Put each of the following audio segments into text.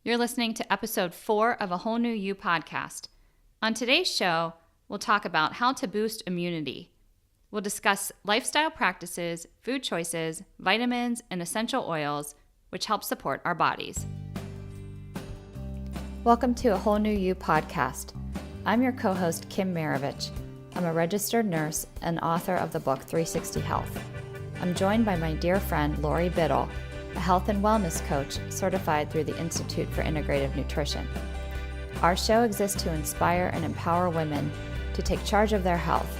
You're listening to episode 4 of A Whole New You podcast. On today's show, we'll talk about how to boost immunity. We'll discuss lifestyle practices, food choices, vitamins, and essential oils, which help support our bodies. Welcome to A Whole New You podcast. I'm your co-host, Kim Maravich. I'm a registered nurse and author of the book 360 Health. I'm joined by my dear friend, Laurie, a health and wellness coach certified through the Institute for Integrative Nutrition. Our show exists to inspire and empower women to take charge of their health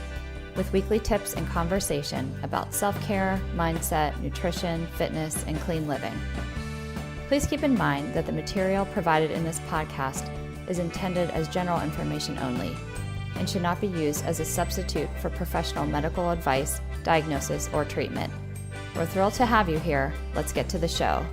with weekly tips and conversation about self-care, mindset, nutrition, fitness, and clean living. Please keep in mind that the material provided in this podcast is intended as general information only and should not be used as a substitute for professional medical advice, diagnosis, or treatment. We're thrilled to have you here. Let's get to the show.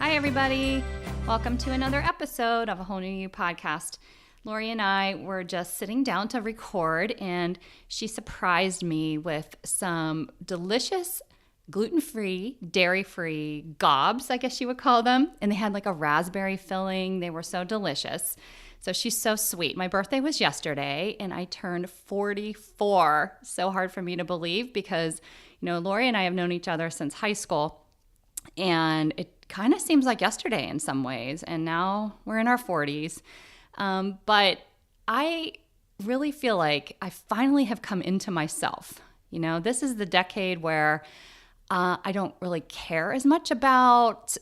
Hi, everybody. Welcome to another episode of A Whole New You podcast. Laurie and I were just sitting down to record, and she surprised me with some delicious gluten-free, dairy-free gobs, I guess you would call them. And they had like a raspberry filling. They were so delicious. So she's so sweet. My birthday was yesterday and I turned 44. So hard for me to believe because, Laurie and I have known each other since high school, and it kind of seems like yesterday in some ways. And now we're in our 40s. But I really feel like I finally have come into myself. This is the decade where I don't really care as much about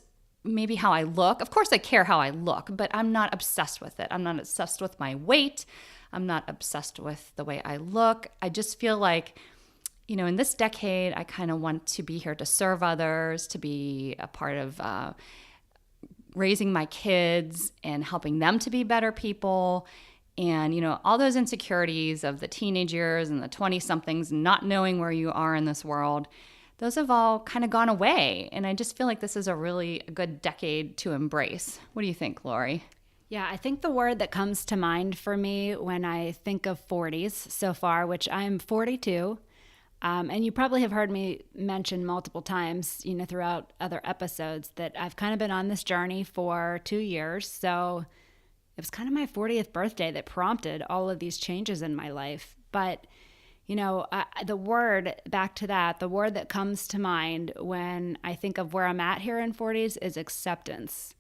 maybe how I look. Of course I care how I look, but I'm not obsessed with it. I'm not obsessed with my weight. I'm not obsessed with the way I look. I just feel like, in this decade, I kind of want to be here to serve others, to be a part of raising my kids and helping them to be better people. And, all those insecurities of the teenage years and the 20-somethings, not knowing where you are in this world, those have all kind of gone away. And I just feel like this is a really good decade to embrace. What do you think, Laurie? Yeah, I think the word that comes to mind for me when I think of 40s so far, which I'm 42, and you probably have heard me mention multiple times, throughout other episodes, that I've kind of been on this journey for 2 years. So it was kind of my 40th birthday that prompted all of these changes in my life. But the word that comes to mind when I think of where I'm at here in 40s is acceptance.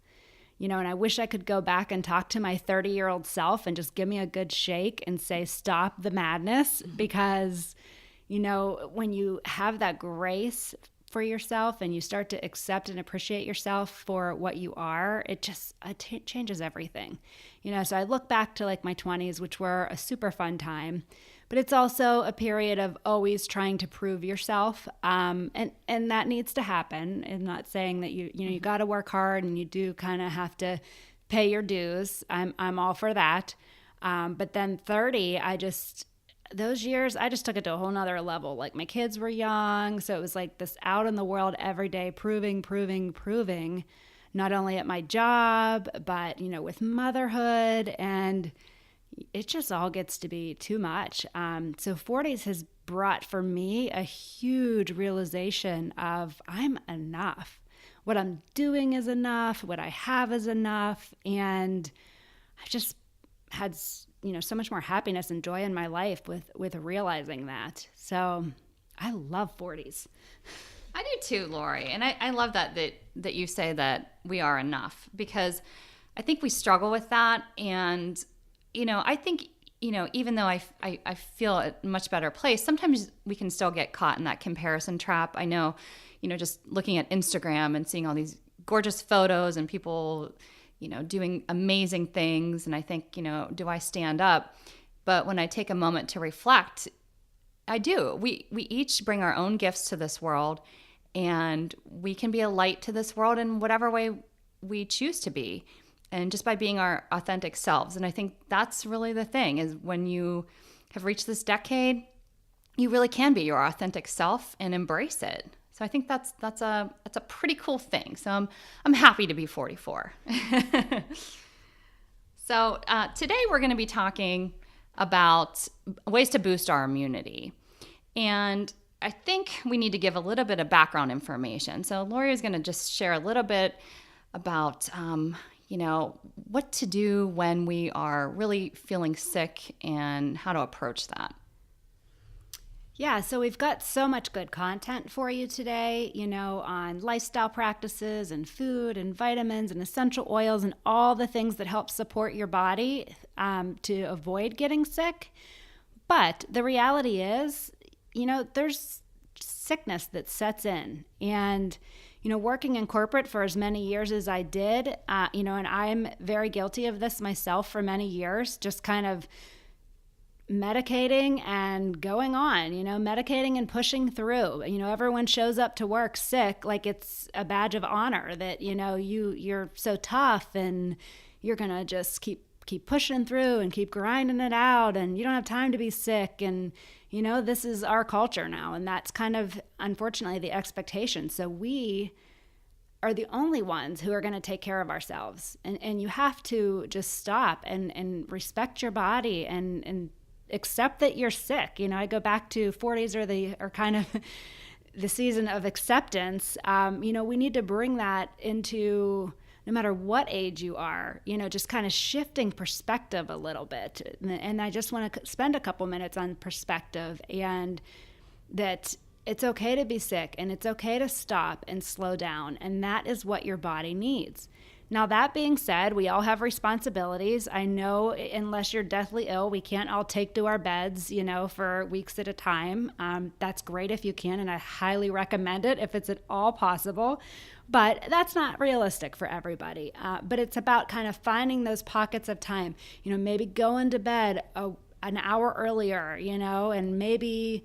And I wish I could go back and talk to my 30-year-old self and just give me a good shake and say, stop the madness. Because, when you have that grace for yourself and you start to accept and appreciate yourself for what you are, it changes everything. So I look back to like my 20s, which were a super fun time. But it's also a period of always trying to prove yourself, and that needs to happen. I'm not saying that you got to work hard and you do kind of have to pay your dues. I'm all for that. But then 30, those years, I just took it to a whole nother level. Like my kids were young, so it was like this out in the world every day, proving, not only at my job, but with motherhood, and it just all gets to be too much. So 40s has brought for me a huge realization of I'm enough. What I'm doing is enough. What I have is enough. And I just had, so much more happiness and joy in my life with realizing that. So I love 40s. I do too, Laurie. And I love that you say that we are enough, because I think we struggle with that. And I think, even though I feel a much better place, sometimes we can still get caught in that comparison trap. I know, just looking at Instagram and seeing all these gorgeous photos and people, doing amazing things. And I think, do I stand up? But when I take a moment to reflect, I do. We each bring our own gifts to this world, and we can be a light to this world in whatever way we choose to be. And just by being our authentic selves. And I think that's really the thing, is when you have reached this decade, you really can be your authentic self and embrace it. So I think that's a pretty cool thing. So I'm happy to be 44. So today we're going to be talking about ways to boost our immunity. And I think we need to give a little bit of background information. So Laurie is going to just share a little bit about, what to do when we are really feeling sick and how to approach that. Yeah, so we've got so much good content for you today, on lifestyle practices and food and vitamins and essential oils and all the things that help support your body to avoid getting sick. But the reality is, there's sickness that sets in. And, working in corporate for as many years as I did, and I'm very guilty of this myself for many years, just kind of medicating and going on, medicating and pushing through. Everyone shows up to work sick like it's a badge of honor that, you're so tough and you're going to just keep pushing through and keep grinding it out and you don't have time to be sick. And, this is our culture now. And that's kind of, unfortunately, the expectation. So we are the only ones who are going to take care of ourselves. And you have to just stop and respect your body and accept that you're sick. I go back to 40s are kind of the season of acceptance. We need to bring that into no matter what age you are, just kind of shifting perspective a little bit. And I just want to spend a couple minutes on perspective and that it's okay to be sick and it's okay to stop and slow down. And that is what your body needs. Now, that being said, we all have responsibilities. I know unless you're deathly ill, we can't all take to our beds, for weeks at a time. That's great if you can, and I highly recommend it if it's at all possible. But that's not realistic for everybody. But it's about kind of finding those pockets of time, maybe going to bed an hour earlier, and maybe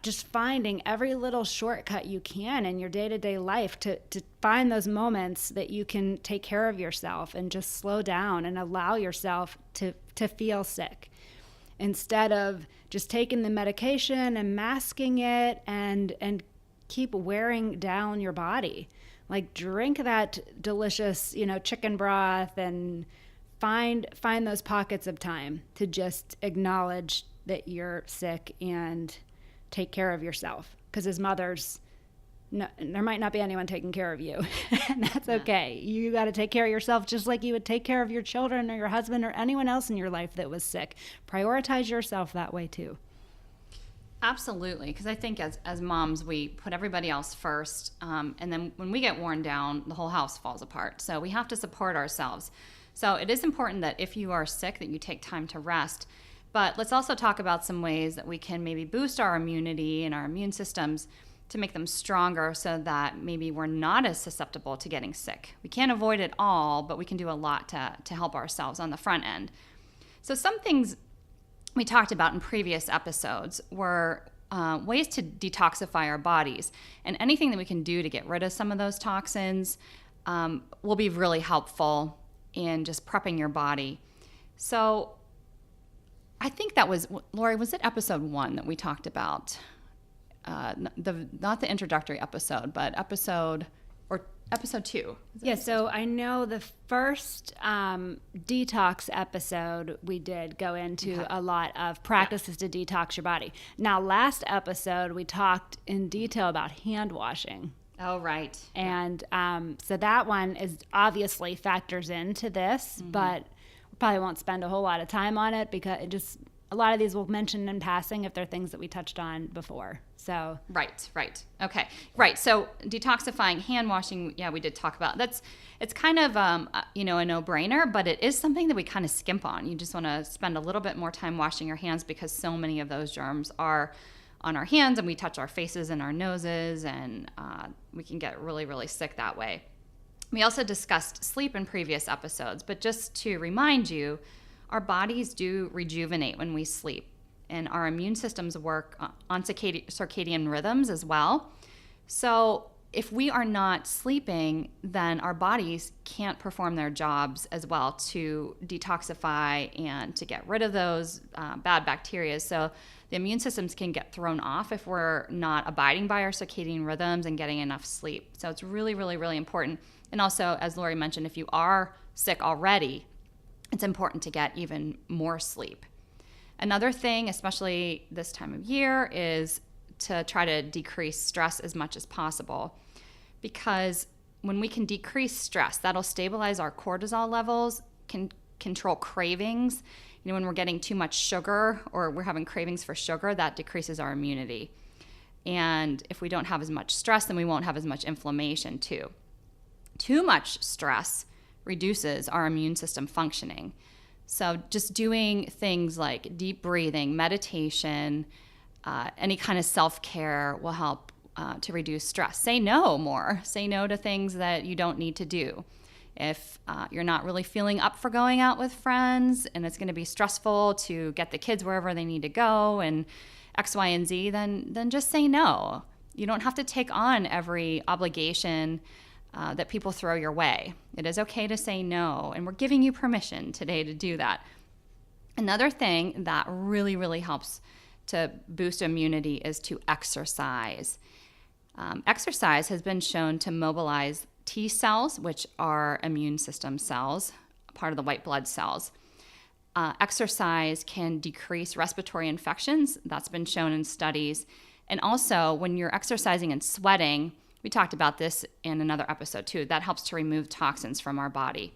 just finding every little shortcut you can in your day-to-day life to find those moments that you can take care of yourself and just slow down and allow yourself to feel sick instead of just taking the medication and masking it and keep wearing down your body. Like drink that delicious, chicken broth and find those pockets of time to just acknowledge that you're sick and take care of yourself, because as mothers, there might not be anyone taking care of you. And that's okay. You got to take care of yourself just like you would take care of your children or your husband or anyone else in your life that was sick. Prioritize yourself that way too. Absolutely, because I think as moms, we put everybody else first, and then when we get worn down, the whole house falls apart. So we have to support ourselves. So it is important that if you are sick, that you take time to rest. But let's also talk about some ways that we can maybe boost our immunity and our immune systems to make them stronger so that maybe we're not as susceptible to getting sick. We can't avoid it all, but we can do a lot to help ourselves on the front end. So some things we talked about in previous episodes were ways to detoxify our bodies. And anything that we can do to get rid of some of those toxins will be really helpful in just prepping your body. So I think that was, Laurie, was it episode 1 that we talked about? Not the introductory episode, but episode 2. Yeah, so I know the first detox episode we did go into a lot of practices to detox your body. Now, last episode we talked in detail about hand washing. Oh, right. And so that one is obviously factors into this, but we probably won't spend a whole lot of time on it because it just a lot of these we'll mention in passing if they're things that we touched on before. So Right. Okay. Right. So detoxifying, hand washing, yeah, we did talk about. It's kind of a no-brainer, but it is something that we kind of skimp on. You just want to spend a little bit more time washing your hands because so many of those germs are on our hands and we touch our faces and our noses and we can get really, really sick that way. We also discussed sleep in previous episodes, but just to remind you, our bodies do rejuvenate when we sleep, and our immune systems work on circadian rhythms as well. So if we are not sleeping, then our bodies can't perform their jobs as well to detoxify and to get rid of those bad bacteria. So the immune systems can get thrown off if we're not abiding by our circadian rhythms and getting enough sleep. So it's really, really, really important. And also, as Laurie mentioned, if you are sick already, it's important to get even more sleep. Another thing, especially this time of year, is to try to decrease stress as much as possible. Because when we can decrease stress, that'll stabilize our cortisol levels, can control cravings. When we're getting too much sugar or we're having cravings for sugar, that decreases our immunity. And if we don't have as much stress, then we won't have as much inflammation too. Too much stress reduces our immune system functioning. So just doing things like deep breathing, meditation, any kind of self-care will help to reduce stress. Say no more. Say no to things that you don't need to do. If you're not really feeling up for going out with friends and it's going to be stressful to get the kids wherever they need to go and X, Y, and Z, then just say no. You don't have to take on every obligation that people throw your way. It is okay to say no, and we're giving you permission today to do that. Another thing that really, really helps to boost immunity is to exercise. Exercise has been shown to mobilize T cells, which are immune system cells, part of the white blood cells. Exercise can decrease respiratory infections. That's been shown in studies. And also, when you're exercising and sweating, we talked about this in another episode too, that helps to remove toxins from our body.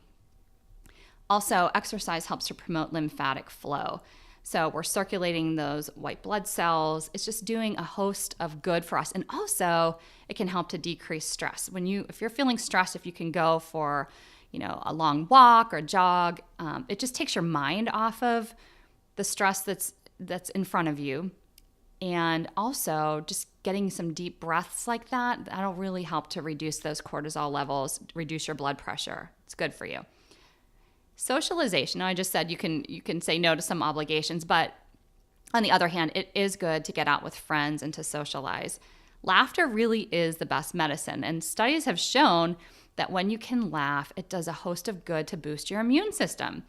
Also, exercise helps to promote lymphatic flow. So we're circulating those white blood cells. It's just doing a host of good for us. And also, it can help to decrease stress. If you're feeling stressed, if you can go for, a long walk or jog, it just takes your mind off of the stress that's in front of you. And also, just getting some deep breaths like that'll really help to reduce those cortisol levels, reduce your blood pressure. It's good for you. Socialization. Now, I just said you can say no to some obligations, but on the other hand, it is good to get out with friends and to socialize. Laughter really is the best medicine, and studies have shown that when you can laugh, it does a host of good to boost your immune system.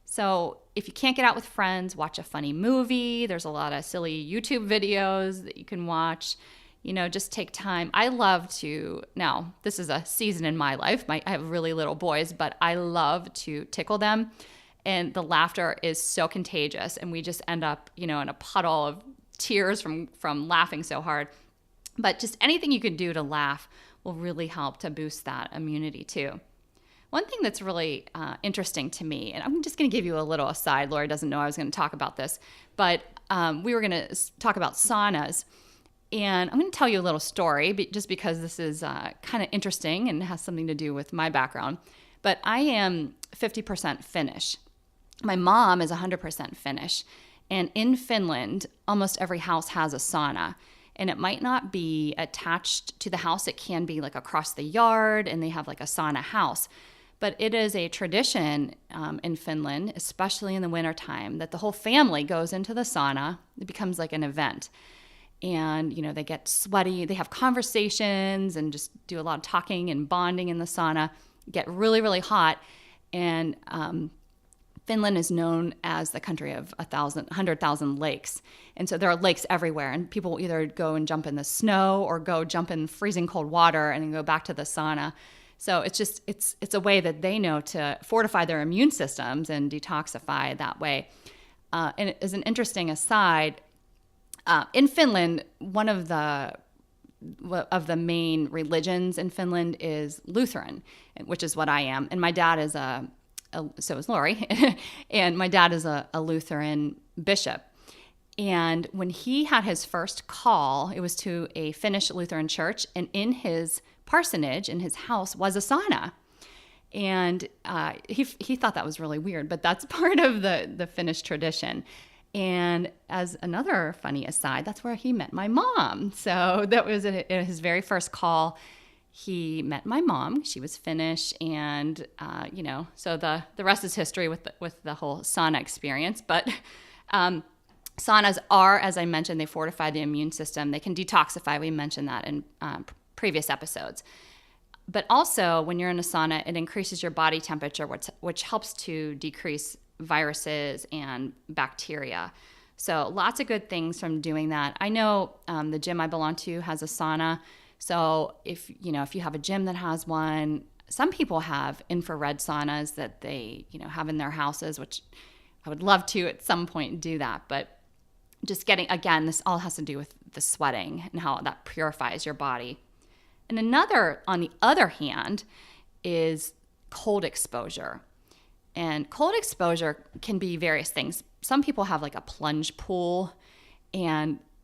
So if you can't get out with friends, watch a funny movie. There's a lot of silly YouTube videos that you can watch. Just take time. I love to, now this is a season in my life. I have really little boys, but I love to tickle them. And the laughter is so contagious. And we just end up, in a puddle of tears from laughing so hard. But just anything you can do to laugh will really help to boost that immunity too. One thing that's really interesting to me, and I'm just going to give you a little aside. Laurie doesn't know I was going to talk about this, but we were going to talk about saunas. And I'm going to tell you a little story just because this is kind of interesting and has something to do with my background. But I am 50% Finnish. My mom is 100% Finnish. And in Finland, almost every house has a sauna. And it might not be attached to the house. It can be like across the yard, and they have like a sauna house. But it is a tradition in Finland, especially in the wintertime, that the whole family goes into the sauna. It becomes like an event. And, they get sweaty. They have conversations and just do a lot of talking and bonding in the sauna, get really, really hot. And Finland is known as the country of 100,000 lakes. And so there are lakes everywhere, and people will either go and jump in the snow or go jump in freezing cold water and then go back to the sauna. So it's a way that they know to fortify their immune systems and detoxify that way. And as an interesting aside, in Finland, one of the main religions in Finland is Lutheran, which is what I am. And my dad is so is Laurie, and my dad is a Lutheran bishop. And when he had his first call, it was to a Finnish Lutheran church, and in his parsonage, in his house, was a sauna. And he thought that was really weird, but that's part of the Finnish tradition. And as another funny aside, that's where he met my mom. So that was his very first call. He met my mom. She was Finnish, and so the rest is history with the whole sauna experience. But saunas are, as I mentioned, they fortify the immune system. They can detoxify. We mentioned that in previous episodes. But also, when you're in a sauna, it increases your body temperature, which helps to decrease viruses and bacteria. So lots of good things from doing that. I know the gym I belong to has a sauna. So if you have a gym that has one, some people have infrared saunas that they have in their houses, which I would love to at some point do that. But just getting, again, this all has to do with the sweating and how that purifies your body. And another, on the other hand, is cold exposure. And cold exposure can be various things. Some people have like a plunge pool,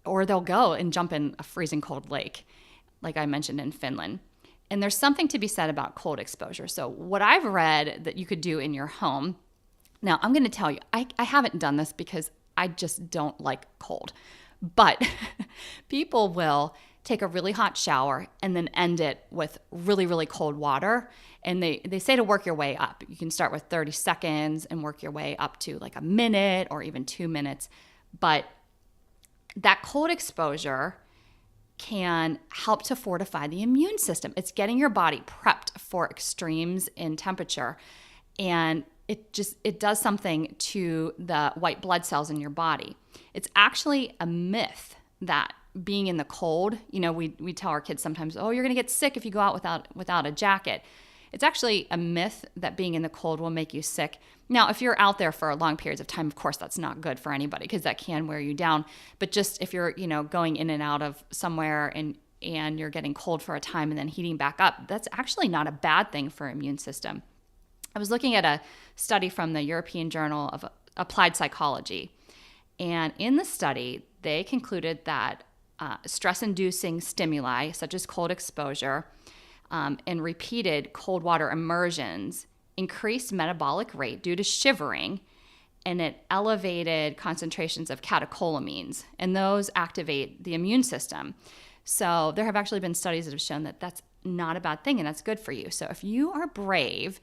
or they'll go and jump in a freezing cold lake, like I mentioned in Finland. And there's something to be said about cold exposure. So what I've read that you could do in your home, now I'm going to tell you, I haven't done this because I just don't like cold, but people will take a really hot shower and then end it with really, really cold water. And they say to work your way up. You can start with 30 seconds and work your way up to like a minute or even 2 minutes. But that cold exposure can help to fortify the immune system. It's getting your body prepped for extremes in temperature. And it does something to the white blood cells in your body. It's actually a myth that being in the cold, we tell our kids sometimes, oh, you're going to get sick if you go out without a jacket. It's actually a myth that being in the cold will make you sick. Now, if you're out there for long periods of time, of course, that's not good for anybody because that can wear you down. But just if you're, going in and out of somewhere and you're getting cold for a time and then heating back up, that's actually not a bad thing for immune system. I was looking at a study from the European Journal of Applied Psychology. And in the study, they concluded that stress-inducing stimuli, such as cold exposure, and repeated cold water immersions increased metabolic rate due to shivering, and it elevated concentrations of catecholamines, and those activate the immune system. So there have actually been studies that have shown that that's not a bad thing and that's good for you. So if you are brave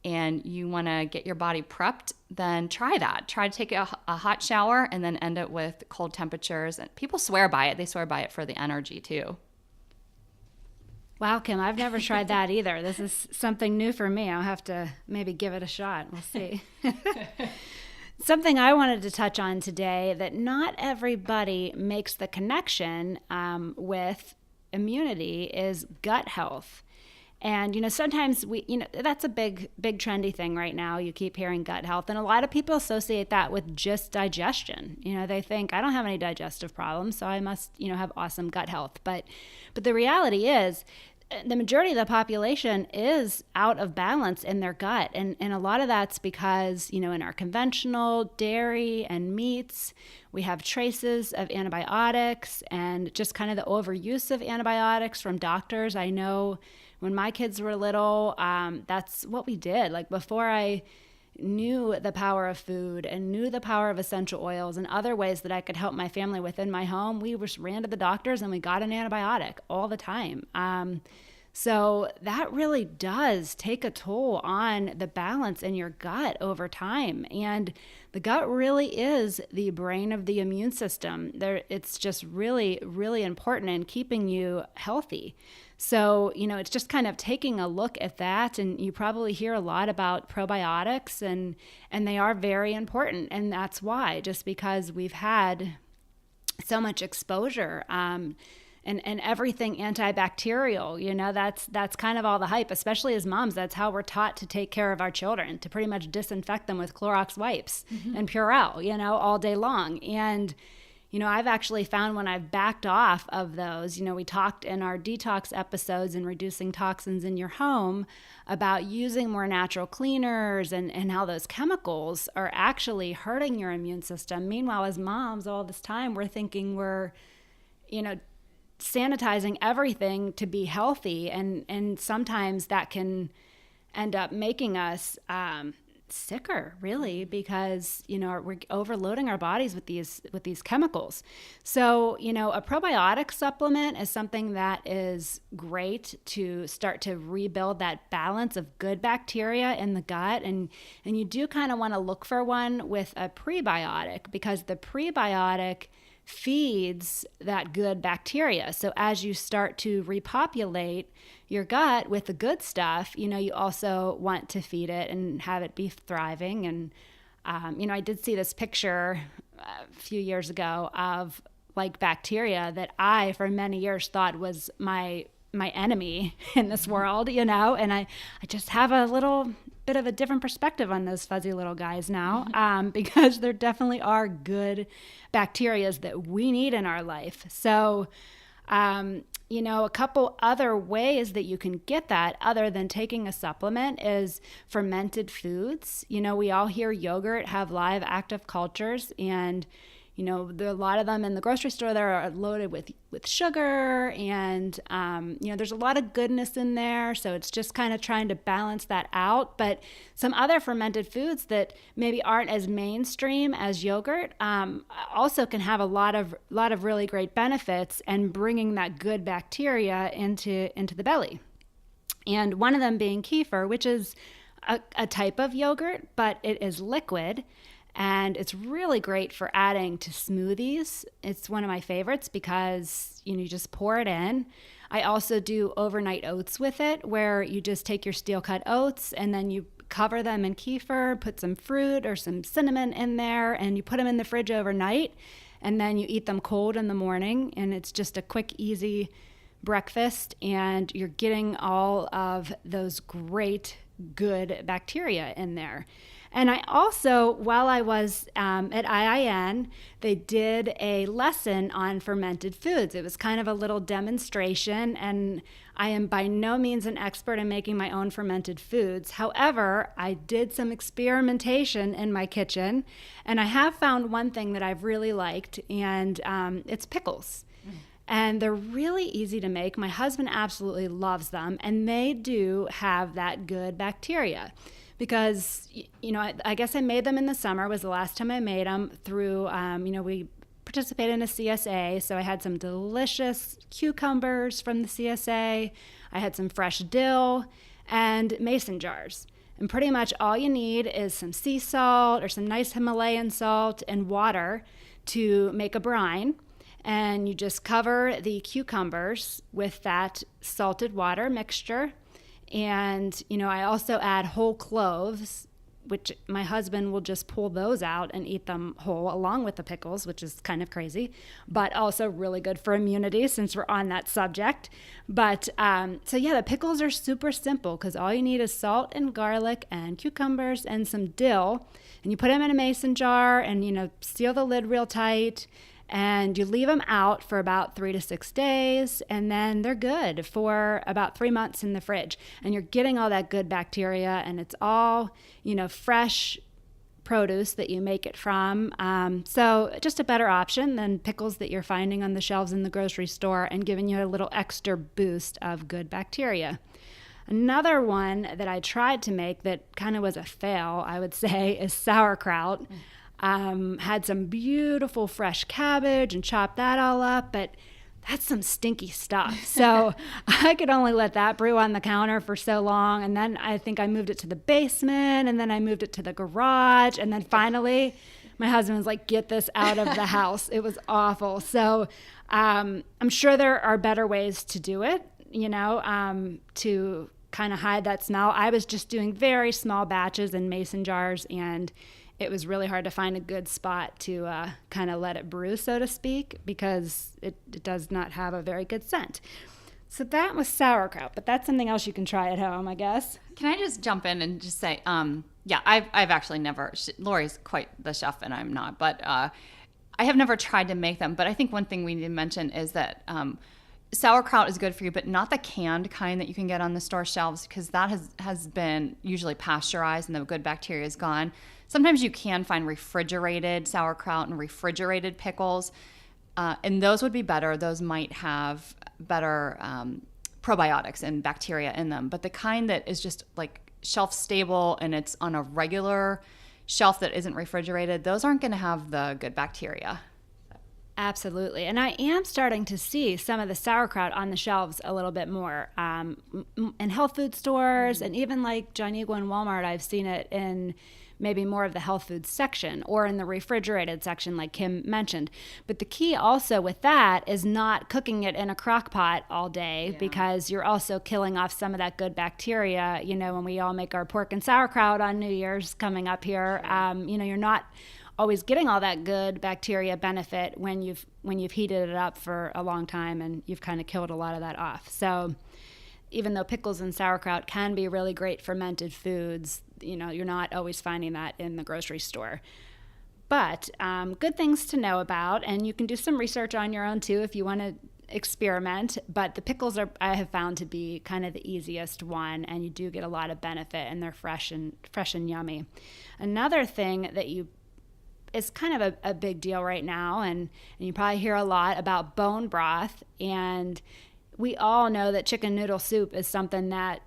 and you want to get your body prepped, then try that. Try to take a hot shower and then end it with cold temperatures. And people swear by it. They swear by it for the energy too. Wow, Kim, I've never tried that either. This is something new for me. I'll have to maybe give it a shot. We'll see. Something I wanted to touch on today that not everybody makes the connection with immunity is gut health. And, sometimes that's a big trendy thing right now. You keep hearing gut health. And a lot of people associate that with just digestion. They think, I don't have any digestive problems, so I must, have awesome gut health. But the reality is the majority of the population is out of balance in their gut. And a lot of that's because, in our conventional dairy and meats, we have traces of antibiotics and just kind of the overuse of antibiotics from doctors. I know when my kids were little, that's what we did. Like before I knew the power of food and knew the power of essential oils and other ways that I could help my family within my home, we just ran to the doctors and we got an antibiotic all the time. So that really does take a toll on the balance in your gut over time. And the gut really is the brain of the immune system. It's just really, really important in keeping you healthy. So, it's just kind of taking a look at that. And you probably hear a lot about probiotics and they are very important. And that's why, just because we've had so much exposure, and everything antibacterial, that's kind of all the hype, especially as moms. That's how we're taught to take care of our children, to pretty much disinfect them with Clorox wipes and Purell, all day long. And, I've actually found when I've backed off of those, we talked in our detox episodes and reducing toxins in your home about using more natural cleaners and how those chemicals are actually hurting your immune system. Meanwhile, as moms, all this time, we're thinking we're, sanitizing everything to be healthy, and sometimes that can end up making us sicker, really, because we're overloading our bodies with these chemicals. So a probiotic supplement is something that is great to start to rebuild that balance of good bacteria in the gut, and you do kind of want to look for one with a prebiotic, because the prebiotic feeds that good bacteria. So as you start to repopulate your gut with the good stuff, you also want to feed it and have it be thriving. And, I did see this picture a few years ago of like bacteria that I, for many years, thought was my enemy in this world, and I just have a little bit of a different perspective on those fuzzy little guys now, because there definitely are good bacteria that we need in our life. So, a couple other ways that you can get that other than taking a supplement is fermented foods. We all hear yogurt have live active cultures, and there are a lot of them in the grocery store that are loaded with sugar, and there's a lot of goodness in there. So it's just kind of trying to balance that out. But some other fermented foods that maybe aren't as mainstream as yogurt also can have a lot of really great benefits and bringing that good bacteria into the belly. And one of them being kefir, which is a type of yogurt, but it is liquid. And it's really great for adding to smoothies. It's one of my favorites because, you just pour it in. I also do overnight oats with it, where you just take your steel cut oats and then you cover them in kefir, put some fruit or some cinnamon in there, and you put them in the fridge overnight. And then you eat them cold in the morning. And it's just a quick, easy breakfast. And you're getting all of those great, good bacteria in there. And I also, while I was at IIN, they did a lesson on fermented foods. It was kind of a little demonstration, and I am by no means an expert in making my own fermented foods. However, I did some experimentation in my kitchen, and I have found one thing that I've really liked, and it's pickles. And they're really easy to make. My husband absolutely loves them, and they do have that good bacteria. Because, I guess I made them in the summer was the last time I made them through, we participated in a CSA. So I had some delicious cucumbers from the CSA. I had some fresh dill and mason jars. And pretty much all you need is some sea salt or some nice Himalayan salt and water to make a brine. And you just cover the cucumbers with that salted water mixture. And, I also add whole cloves, which my husband will just pull those out and eat them whole along with the pickles, which is kind of crazy, but also really good for immunity since we're on that subject. But the pickles are super simple because all you need is salt and garlic and cucumbers and some dill. And you put them in a mason jar and, seal the lid real tight. And you leave them out for about 3 to 6 days, and then they're good for about 3 months in the fridge. And you're getting all that good bacteria, and it's all, fresh produce that you make it from. So just a better option than pickles that you're finding on the shelves in the grocery store and giving you a little extra boost of good bacteria. Another one that I tried to make that kind of was a fail, I would say, is sauerkraut. Had some beautiful fresh cabbage and chopped that all up, but that's some stinky stuff. So I could only let that brew on the counter for so long. And then I think I moved it to the basement, and then I moved it to the garage. And then finally my husband was like, get this out of the house. It was awful. So I'm sure there are better ways to do it, to kind of hide that smell. I was just doing very small batches in mason jars, and it was really hard to find a good spot to kind of let it brew, so to speak, because it does not have a very good scent. So that was sauerkraut, but that's something else you can try at home, I guess. Can I just jump in and just say, I've actually never, Laurie's quite the chef and I'm not, but I have never tried to make them. But I think one thing we need to mention is that sauerkraut is good for you, but not the canned kind that you can get on the store shelves, because that has been usually pasteurized and the good bacteria is gone. Sometimes you can find refrigerated sauerkraut and refrigerated pickles, and those would be better. Those might have better probiotics and bacteria in them. But the kind that is just like shelf stable and it's on a regular shelf that isn't refrigerated, those aren't going to have the good bacteria. Absolutely. And I am starting to see some of the sauerkraut on the shelves a little bit more in health food stores, and even like John Eagle and Walmart. I've seen it in maybe more of the health food section or in the refrigerated section like Kim mentioned. But the key also with that is not cooking it in a crock pot all day, because you're also killing off some of that good bacteria. When we all make our pork and sauerkraut on New Year's coming up here, you're not always getting all that good bacteria benefit when you've heated it up for a long time and you've kind of killed a lot of that off. So even though pickles and sauerkraut can be really great fermented foods, you're not always finding that in the grocery store. But good things to know about, and you can do some research on your own too if you want to experiment, but the pickles I have found to be kind of the easiest one, and you do get a lot of benefit, and they're fresh and yummy. Another thing that is kind of a big deal right now, and you probably hear a lot about bone broth, and we all know that chicken noodle soup is something that,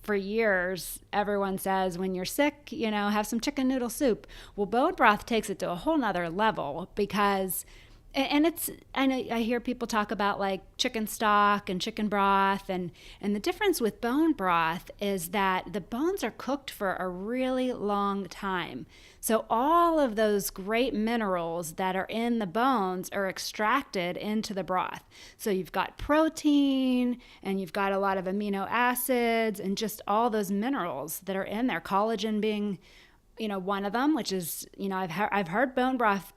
for years, everyone says when you're sick, have some chicken noodle soup. Well, bone broth takes it to a whole nother level because, and I know I hear people talk about like chicken stock and chicken broth, and the difference with bone broth is that the bones are cooked for a really long time. So all of those great minerals that are in the bones are extracted into the broth. So you've got protein, and you've got a lot of amino acids, and just all those minerals that are in there. Collagen being, one of them, which is, I've heard bone broth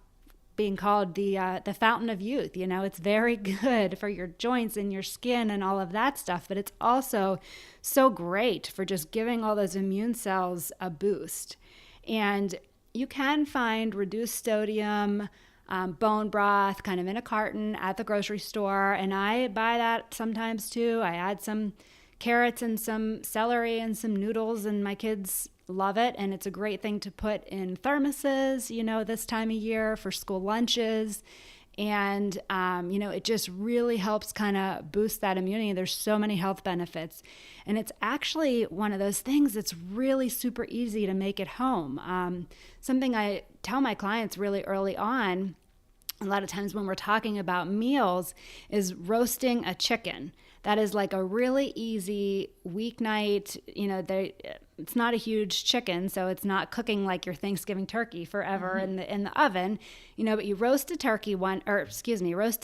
being called the fountain of youth. It's very good for your joints and your skin and all of that stuff, but it's also so great for just giving all those immune cells a boost. And you can find reduced sodium bone broth kind of in a carton at the grocery store, and I buy that sometimes too. I add some carrots and some celery and some noodles, and my kids love it, and it's a great thing to put in thermoses, this time of year for school lunches. And, it just really helps kind of boost that immunity. There's so many health benefits. And it's actually one of those things that's really super easy to make at home. Something I tell my clients really early on, a lot of times when we're talking about meals, is roasting a chicken. That is like a really easy weeknight, it's not a huge chicken, so it's not cooking like your Thanksgiving turkey forever in the oven, but you roast a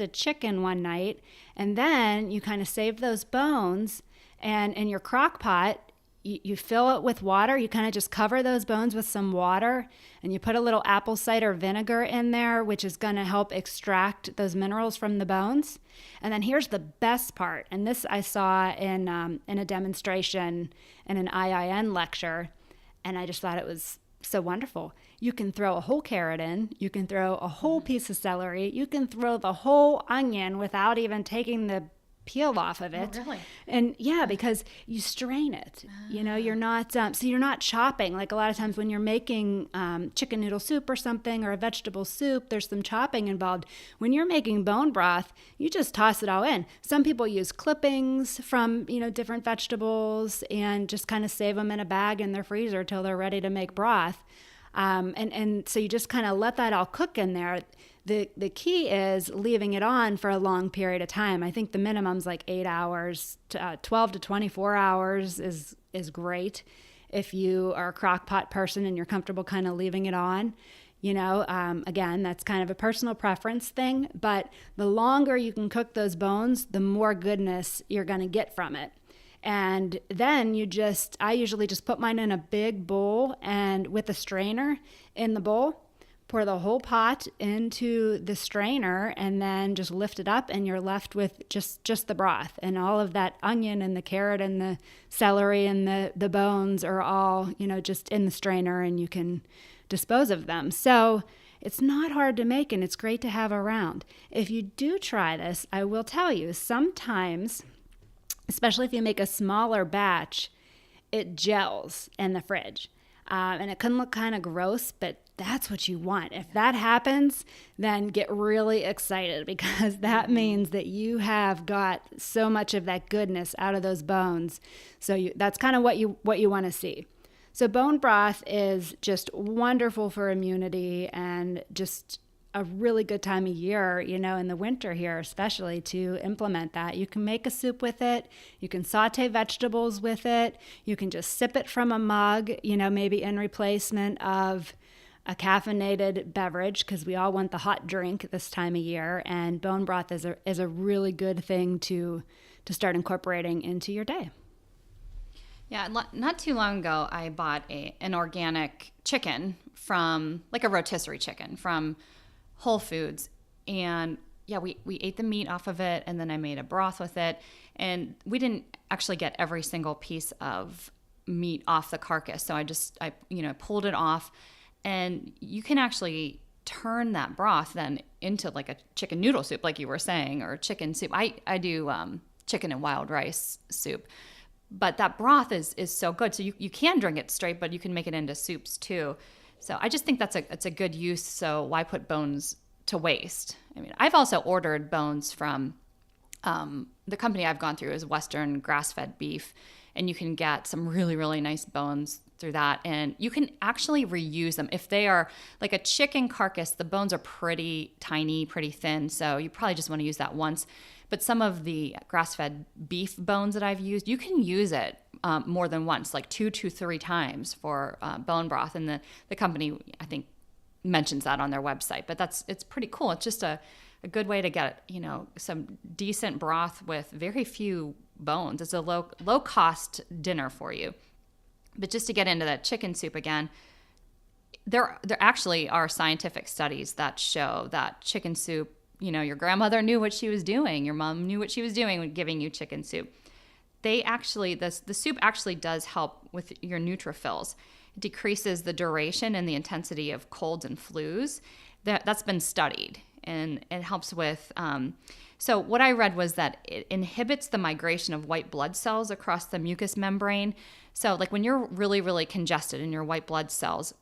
chicken one night, and then you kind of save those bones, and in your crock pot, you fill it with water. You kind of just cover those bones with some water, and you put a little apple cider vinegar in there, which is going to help extract those minerals from the bones. And then here's the best part, and this I saw in a demonstration in an IIN lecture, and I just thought it was so wonderful. You can throw a whole carrot in, you can throw a whole piece of celery, you can throw the whole onion without even taking the peel off of it. Oh, really? And because you strain it, you're not, so you're not chopping. Like a lot of times when you're making chicken noodle soup or something, or a vegetable soup, there's some chopping involved. When you're making bone broth, you just toss it all in. Some people use clippings from, different vegetables and just kind of save them in a bag in their freezer till they're ready to make broth. And so you just kind of let that all cook in there. The key is leaving it on for a long period of time. I think the minimum's like 8 hours, 12 to 24 hours is great. If you are a crock pot person and you're comfortable kind of leaving it on, again, that's kind of a personal preference thing, but the longer you can cook those bones, the more goodness you're going to get from it. And then I usually just put mine in a big bowl, and with a strainer in the bowl, pour the whole pot into the strainer, and then just lift it up, and you're left with just the broth. And all of that onion and the carrot and the celery and the bones are all, just in the strainer, and you can dispose of them. So it's not hard to make, and it's great to have around. If you do try this, I will tell you, sometimes, especially if you make a smaller batch, it gels in the fridge. And it can look kind of gross, but that's what you want. If that happens, then get really excited, because that means that you have got so much of that goodness out of those bones. So that's kind of what you want to see. So bone broth is just wonderful for immunity, and just a really good time of year, in the winter here especially, to implement that. You can make a soup with it. You can saute vegetables with it. You can just sip it from a mug, maybe in replacement of a caffeinated beverage, because we all want the hot drink this time of year. And bone broth is a really good thing to start incorporating into your day. Yeah, not too long ago, I bought an organic chicken from, like a rotisserie chicken from Whole Foods, and we ate the meat off of it, and then I made a broth with it, and we didn't actually get every single piece of meat off the carcass, so I pulled it off, and you can actually turn that broth then into like a chicken noodle soup, like you were saying, or chicken soup. I do chicken and wild rice soup. But that broth is so good. So you can drink it straight, but you can make it into soups too. So I just think it's a good use. So why put bones to waste? I mean, I've also ordered bones from the company I've gone through is Western grass-fed beef, and you can get some really, really nice bones through that. And you can actually reuse them. If they are like a chicken carcass, the bones are pretty tiny, pretty thin. So you probably just want to use that once. But some of the grass-fed beef bones that I've used, you can use it more than once, like 2 to 3 times for bone broth. And the company, I think, mentions that on their website. But it's pretty cool. It's just a good way to get, some decent broth with very few bones. It's a low cost dinner for you. But just to get into that chicken soup again, there actually are scientific studies that show that chicken soup, your grandmother knew what she was doing. Your mom knew what she was doing when giving you chicken soup. The soup actually does help with your neutrophils. It decreases the duration and the intensity of colds and flus. That's been studied, and it helps with. So what I read was that it inhibits the migration of white blood cells across the mucous membrane. So like when you're really, really congested and your white blood cells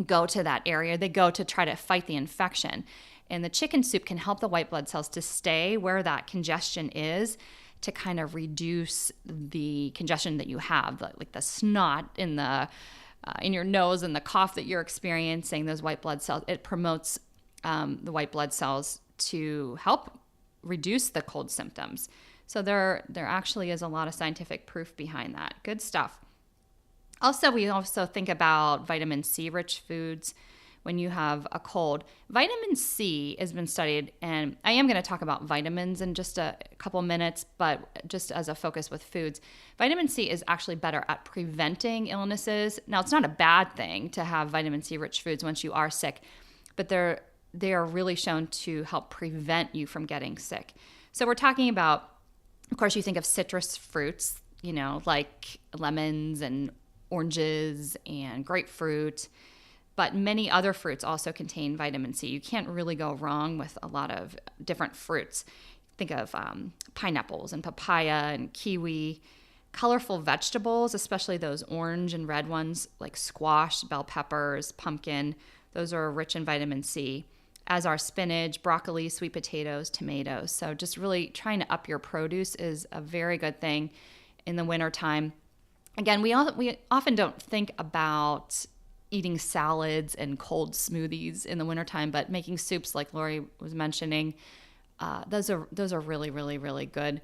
go to that area, they go to try to fight the infection. And the chicken soup can help the white blood cells to stay where that congestion is, to kind of reduce the congestion that you have, like the snot in your nose and the cough that you're experiencing. Those white blood cells, it promotes the white blood cells to help reduce the cold symptoms. So there actually is a lot of scientific proof behind that. Good stuff. Also, we also think about vitamin C rich foods when you have a cold. Vitamin C has been studied, and I am going to talk about vitamins in just a couple minutes, but just as a focus with foods, vitamin C is actually better at preventing illnesses. Now, it's not a bad thing to have vitamin C rich foods once you are sick, but they are really shown to help prevent you from getting sick. So we're talking about, of course, you think of citrus fruits, like lemons and oranges and grapefruit, but many other fruits also contain vitamin C. You can't really go wrong with a lot of different fruits. Think of pineapples and papaya and kiwi. Colorful vegetables, especially those orange and red ones like squash, bell peppers, pumpkin, those are rich in vitamin C, as are spinach, broccoli, sweet potatoes, tomatoes. So just really trying to up your produce is a very good thing in the wintertime. Again, we often don't think about eating salads and cold smoothies in the wintertime, but making soups like Laurie was mentioning, those are really, really, really good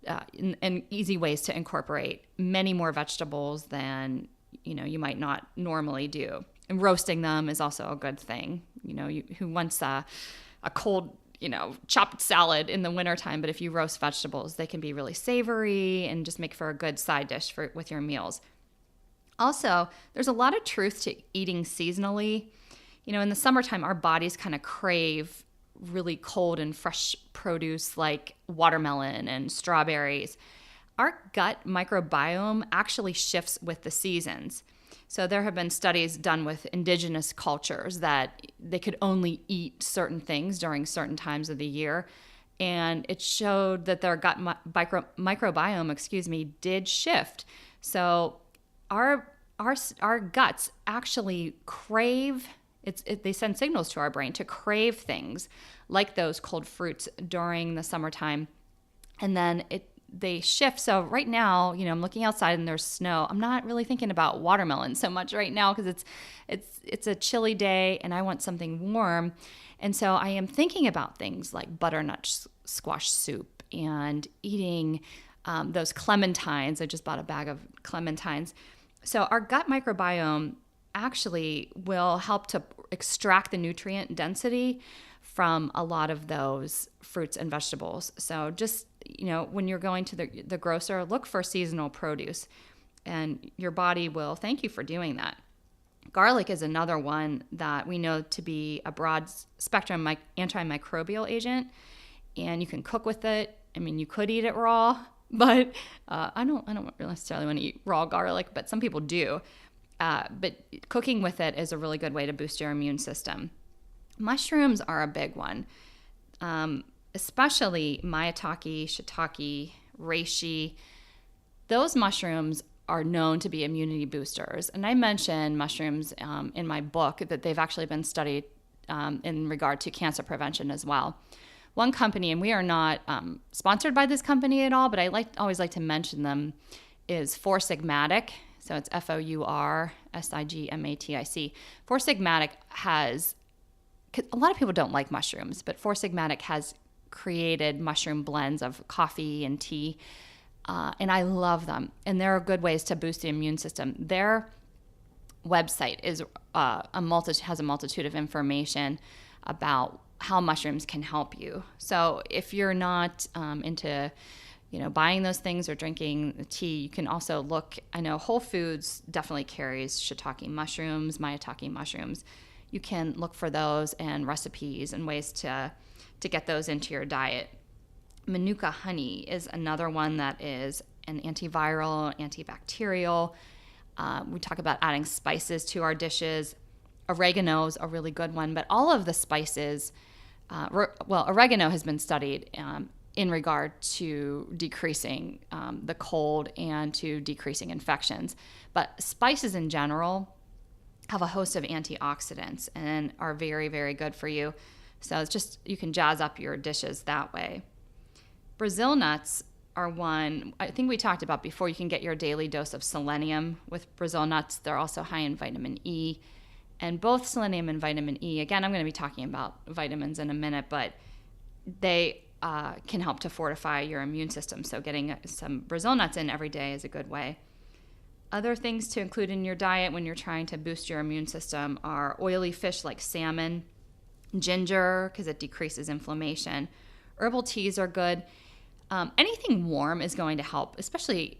and easy ways to incorporate many more vegetables than you might not normally do. And roasting them is also a good thing. Who wants a cold, chopped salad in the wintertime, but if you roast vegetables, they can be really savory and just make for a good side dish with your meals. Also, there's a lot of truth to eating seasonally. In the summertime, our bodies kind of crave really cold and fresh produce like watermelon and strawberries. Our gut microbiome actually shifts with the seasons. So there have been studies done with indigenous cultures that they could only eat certain things during certain times of the year. And it showed that their gut microbiome, did shift. So our guts actually crave, they send signals to our brain to crave things like those cold fruits during the summertime. And then they shift. So right now, I'm looking outside and there's snow. I'm not really thinking about watermelon so much right now because it's a chilly day and I want something warm. And so I am thinking about things like butternut squash soup and eating those clementines. I just bought a bag of clementines. So our gut microbiome actually will help to extract the nutrient density from a lot of those fruits and vegetables. So just, when you're going to the grocer, look for seasonal produce and your body will thank you for doing that. Garlic is another one that we know to be a broad spectrum antimicrobial agent, and you can cook with it. I mean, you could eat it raw, but I don't necessarily want to eat raw garlic, but some people do. But cooking with it is a really good way to boost your immune system. Mushrooms are a big one, especially maitake, shiitake, reishi. Those mushrooms are known to be immunity boosters. And I mention mushrooms in my book that they've actually been studied in regard to cancer prevention as well. One company, and we are not sponsored by this company at all, but I always like to mention them, is Four Sigmatic. So it's FOURSIGMATIC. Four Sigmatic has, a lot of people don't like mushrooms, but Four Sigmatic has created mushroom blends of coffee and tea. And I love them. And there are good ways to boost the immune system. Their website is has a multitude of information about how mushrooms can help you. So if you're not into buying those things or drinking the tea, you can also look. I know Whole Foods definitely carries shiitake mushrooms, maitake mushrooms. You can look for those and recipes and ways to get those into your diet. Manuka honey is another one that is an antiviral, antibacterial. We talk about adding spices to our dishes. Oregano is a really good one, but all of the spices, oregano has been studied in regard to decreasing the cold and to decreasing infections. But spices in general have a host of antioxidants and are very, very good for you. So it's just, you can jazz up your dishes that way. Brazil nuts are one I think we talked about before. You can get your daily dose of selenium with Brazil nuts. They're also high in vitamin E. And both selenium and vitamin E, again, I'm going to be talking about vitamins in a minute, but they can help to fortify your immune system. So getting some Brazil nuts in every day is a good way. Other things to include in your diet when you're trying to boost your immune system are oily fish like salmon, ginger, because it decreases inflammation. Herbal teas are good. Anything warm is going to help, especially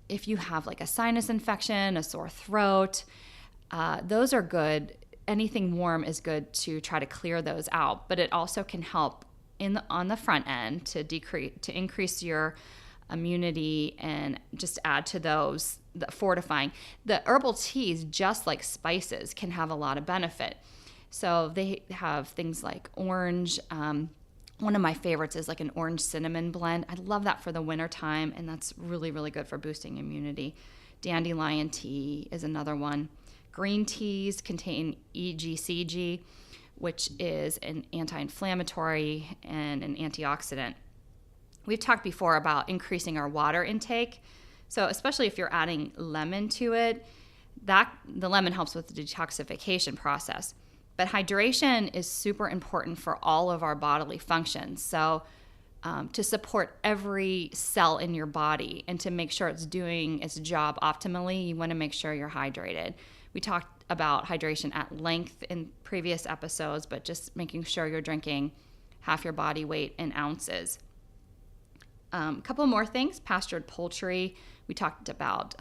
if you have like a sinus infection, a sore throat. Those are good. Anything warm is good to try to clear those out, but it also can help on the front end to increase your immunity and just add to those, the fortifying. The herbal teas, just like spices, can have a lot of benefit. So they have things like orange. One of my favorites is like an orange cinnamon blend. I love that for the winter time, and that's really, really good for boosting immunity. Dandelion tea is another one. Green teas contain EGCG, which is an anti-inflammatory and an antioxidant. We've talked before about increasing our water intake. So especially if you're adding lemon to it, the lemon helps with the detoxification process. But hydration is super important for all of our bodily functions. So to support every cell in your body and to make sure it's doing its job optimally, you want to make sure you're hydrated. We talked about hydration at length in previous episodes, but just making sure you're drinking half your body weight in ounces. A couple more things. Pastured poultry. We talked about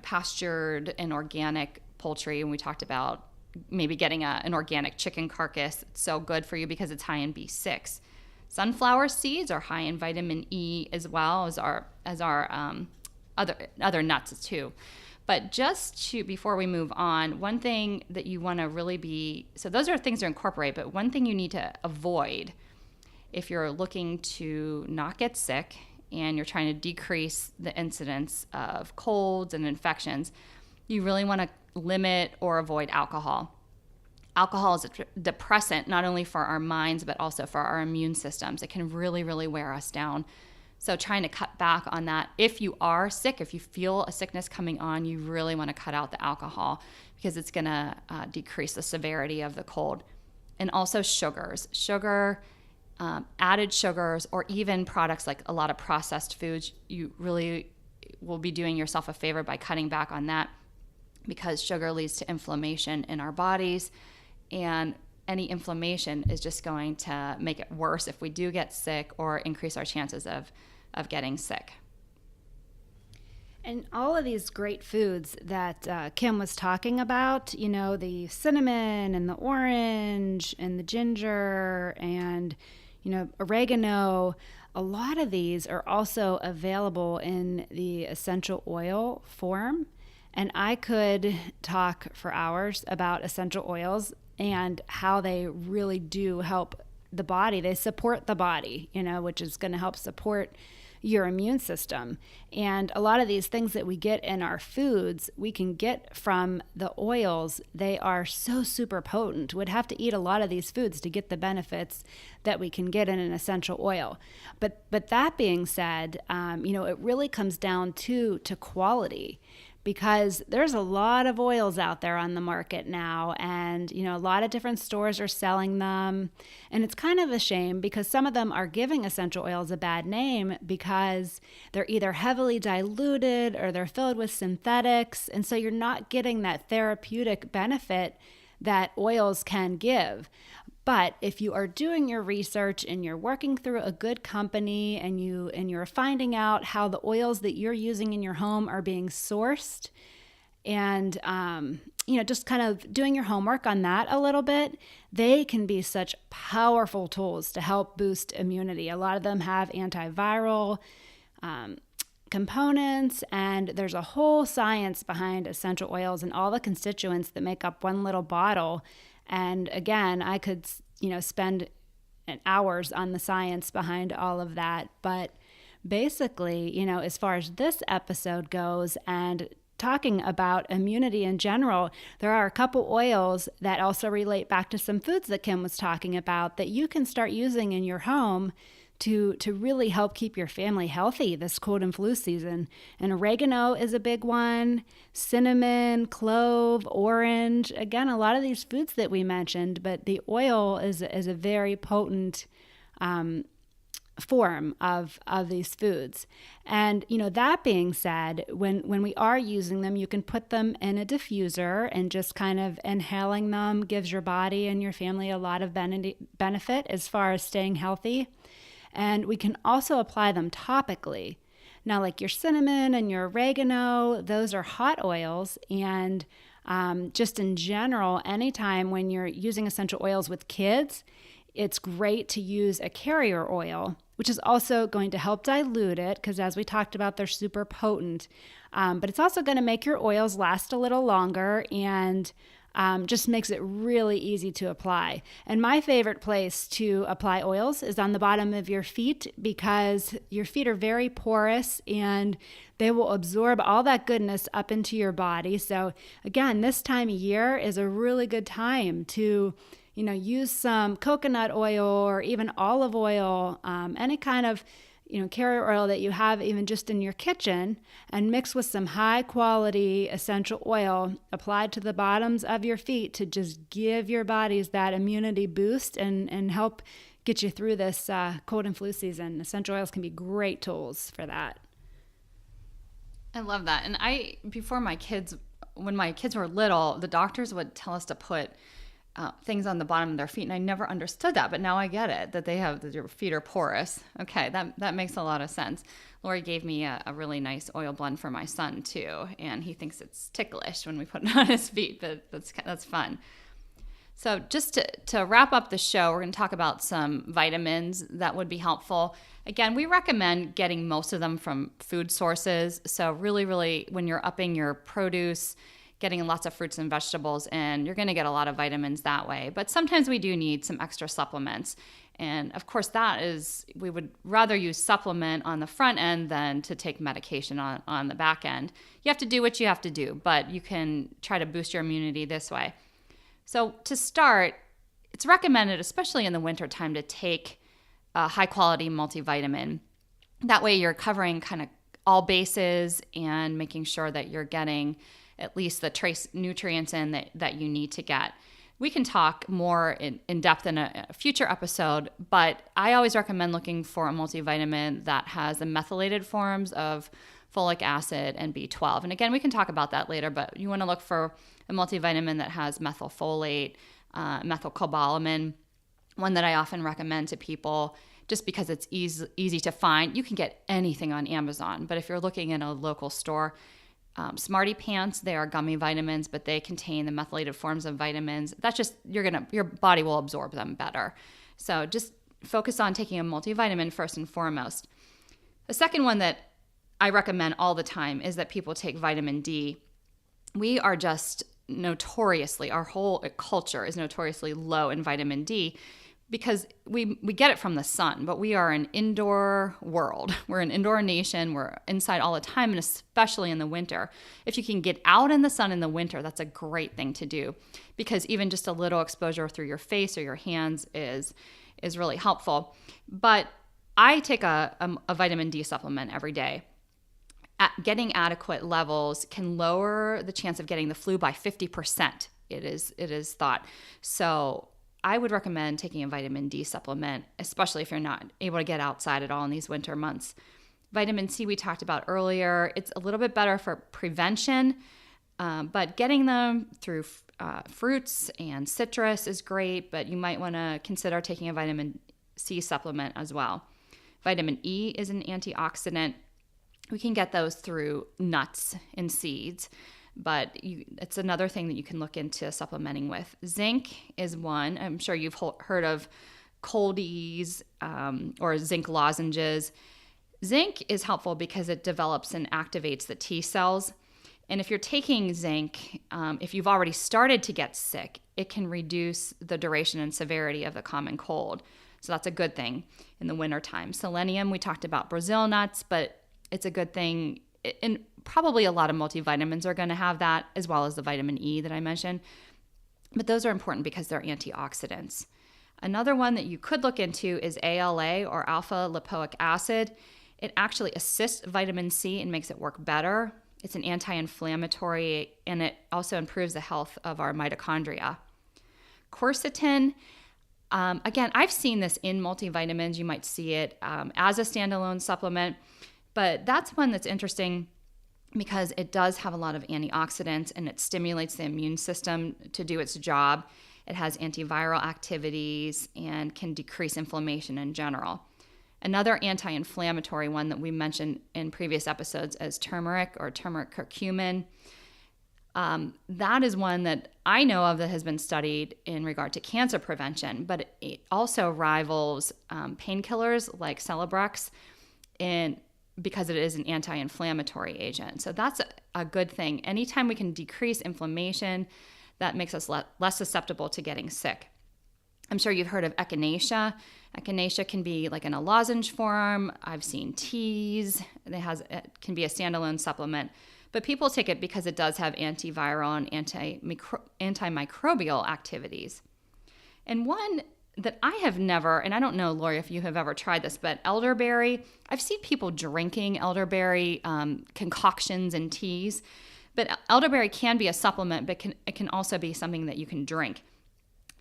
pastured and organic poultry, and we talked about maybe getting an organic chicken carcass. It's so good for you because it's high in B6. Sunflower seeds are high in vitamin E as well as our other nuts too. But before we move on, one thing that you want to really so those are things to incorporate, but one thing you need to avoid if you're looking to not get sick and you're trying to decrease the incidence of colds and infections, you really want to limit or avoid alcohol. Alcohol is a depressant, not only for our minds, but also for our immune systems. It can really, really wear us down. So trying to cut back on that. If you are sick, if you feel a sickness coming on, you really want to cut out the alcohol because it's going to decrease the severity of the cold. And also sugars. Added sugars, or even products like a lot of processed foods, you really will be doing yourself a favor by cutting back on that, because sugar leads to inflammation in our bodies, and any inflammation is just going to make it worse if we do get sick or increase our chances of getting sick. And all of these great foods that Kim was talking about, the cinnamon and the orange and the ginger and, oregano, a lot of these are also available in the essential oil form. And I could talk for hours about essential oils and how they really do help the body. They support the body, which is going to help support your immune system. And a lot of these things that we get in our foods, we can get from the oils. They are so super potent. We'd have to eat a lot of these foods to get the benefits that we can get in an essential oil. But that being said, it really comes down to quality, because there's a lot of oils out there on the market now, and a lot of different stores are selling them, and it's kind of a shame because some of them are giving essential oils a bad name because they're either heavily diluted or they're filled with synthetics, and so you're not getting that therapeutic benefit that oils can give. But if you are doing your research and you're working through a good company and you're finding out how the oils that you're using in your home are being sourced, and just kind of doing your homework on that a little bit, they can be such powerful tools to help boost immunity. A lot of them have antiviral components, and there's a whole science behind essential oils and all the constituents that make up one little bottle. And again, I could, spend hours on the science behind all of that. But basically, as far as this episode goes and talking about immunity in general, there are a couple oils that also relate back to some foods that Kim was talking about that you can start using in your home to really help keep your family healthy this cold and flu season. And oregano is a big one, cinnamon, clove, orange. Again, a lot of these foods that we mentioned, but the oil is a very potent form of these foods. And, that being said, when we are using them, you can put them in a diffuser, and just kind of inhaling them gives your body and your family a lot of benefit as far as staying healthy. And we can also apply them topically. Now, like your cinnamon and your oregano, those are hot oils. And just in general, anytime when you're using essential oils with kids, it's great to use a carrier oil, which is also going to help dilute it because, as we talked about, they're super potent. But it's also going to make your oils last a little longer and just makes it really easy to apply. And my favorite place to apply oils is on the bottom of your feet, because your feet are very porous and they will absorb all that goodness up into your body. So again, this time of year is a really good time to use some coconut oil or even olive oil, any kind of carrier oil that you have even just in your kitchen, and mix with some high quality essential oil applied to the bottoms of your feet to just give your bodies that immunity boost and help get you through this cold and flu season. Essential oils can be great tools for that. I love that. And when my kids were little, the doctors would tell us to put things on the bottom of their feet, and I never understood that, but now I get it, that your feet are porous. Okay, that makes a lot of sense. Laurie gave me a really nice oil blend for my son too, and he thinks it's ticklish when we put it on his feet, but that's fun. So just to wrap up the show, we're going to talk about some vitamins that would be helpful. Again, we recommend getting most of them from food sources. So really, really, when you're upping your produce, getting lots of fruits and vegetables in, you're going to get a lot of vitamins that way. But sometimes we do need some extra supplements. And of course, we would rather use supplement on the front end than to take medication on the back end. You have to do what you have to do, but you can try to boost your immunity this way. So to start, it's recommended, especially in the wintertime, to take a high-quality multivitamin. That way you're covering kind of all bases and making sure that you're getting at least the trace nutrients in that you need to get. We can talk more in depth in a future episode, but I always recommend looking for a multivitamin that has the methylated forms of folic acid and B12. And again, we can talk about that later, but you want to look for a multivitamin that has methylfolate, methylcobalamin, one that I often recommend to people just because it's easy to find. You can get anything on Amazon, but if you're looking in a local store, Smarty Pants, they are gummy vitamins, but they contain the methylated forms of vitamins. That's just, your body will absorb them better. So just focus on taking a multivitamin first and foremost. The second one that I recommend all the time is that people take vitamin D. We are just our whole culture is notoriously low in vitamin D because we get it from the sun, but we are an indoor world. We're an indoor nation. We're inside all the time, and especially in the winter. If you can get out in the sun in the winter, that's a great thing to do because even just a little exposure through your face or your hands is really helpful. But I take a vitamin D supplement every day. Getting adequate levels can lower the chance of getting the flu by 50%. It is thought. So I would recommend taking a vitamin D supplement, especially if you're not able to get outside at all in these winter months. Vitamin C we talked about earlier. It's a little bit better for prevention, but getting them through fruits and citrus is great, but you might want to consider taking a vitamin C supplement as well. Vitamin E is an antioxidant. We can get those through nuts and seeds, but it's another thing that you can look into supplementing with. Zinc is one. I'm sure you've heard of coldies or zinc lozenges. Zinc is helpful because it develops and activates the T cells. And if you're taking zinc, if you've already started to get sick, it can reduce the duration and severity of the common cold. So that's a good thing in the wintertime. Selenium, we talked about Brazil nuts, but it's a good thing. And probably a lot of multivitamins are going to have that, as well as the vitamin E that I mentioned. But those are important because they're antioxidants. Another one that you could look into is ALA, or alpha lipoic acid. It actually assists vitamin C and makes it work better. It's an anti-inflammatory, and it also improves the health of our mitochondria. Quercetin, again, I've seen this in multivitamins. You might see it as a standalone supplement. But that's one that's interesting because it does have a lot of antioxidants and it stimulates the immune system to do its job. It has antiviral activities and can decrease inflammation in general. Another anti-inflammatory one that we mentioned in previous episodes is turmeric or turmeric curcumin. That is one that I know of that has been studied in regard to cancer prevention, but it also rivals painkillers like Celebrex because it is an anti-inflammatory agent. So that's a good thing. Anytime we can decrease inflammation, that makes us less susceptible to getting sick. I'm sure you've heard of echinacea. Echinacea can be like in a lozenge form. I've seen teas. It can be a standalone supplement. But people take it because it does have antiviral and antimicrobial activities. And one that I have never, and I don't know, Laurie, if you have ever tried this, but elderberry, I've seen people drinking elderberry concoctions and teas, but elderberry can be a supplement, but it can also be something that you can drink.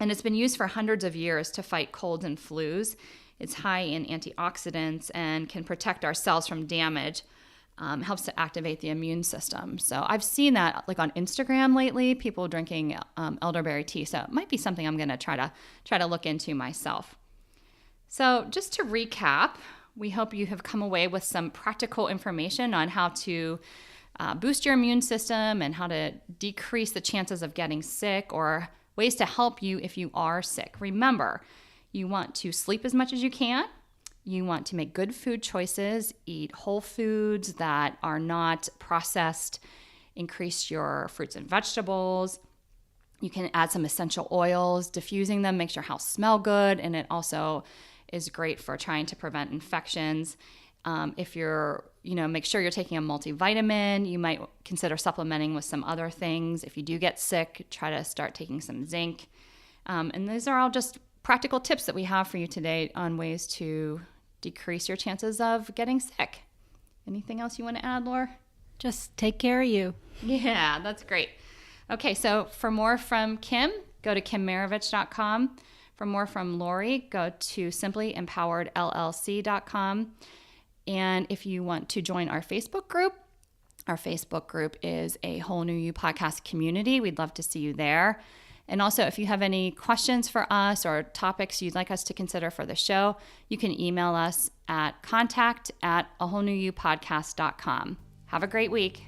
And it's been used for hundreds of years to fight colds and flus. It's high in antioxidants and can protect our cells from damage. Helps to activate the immune system. So I've seen that like on Instagram lately, people drinking elderberry tea. So it might be something I'm going to try to look into myself. So just to recap, we hope you have come away with some practical information on how to boost your immune system and how to decrease the chances of getting sick or ways to help you if you are sick. Remember, you want to sleep as much as you can. You want to make good food choices, eat whole foods that are not processed, increase your fruits and vegetables. You can add some essential oils, diffusing them makes your house smell good, and it also is great for trying to prevent infections. If you're, make sure you're taking a multivitamin. You might consider supplementing with some other things. If you do get sick, try to start taking some zinc. And these are all just practical tips that we have for you today on ways to decrease your chances of getting sick. Anything else you want to add, Laura? Just take care of you. Yeah, that's great. Okay, so for more from Kim, go to kimmarovich.com. For more from Laurie, go to simplyempoweredllc.com. And if you want to join our Facebook group is a Whole New You podcast community. We'd love to see you there. And also, if you have any questions for us or topics you'd like us to consider for the show, you can email us at contact@awholenewyoupodcast.com. Have a great week.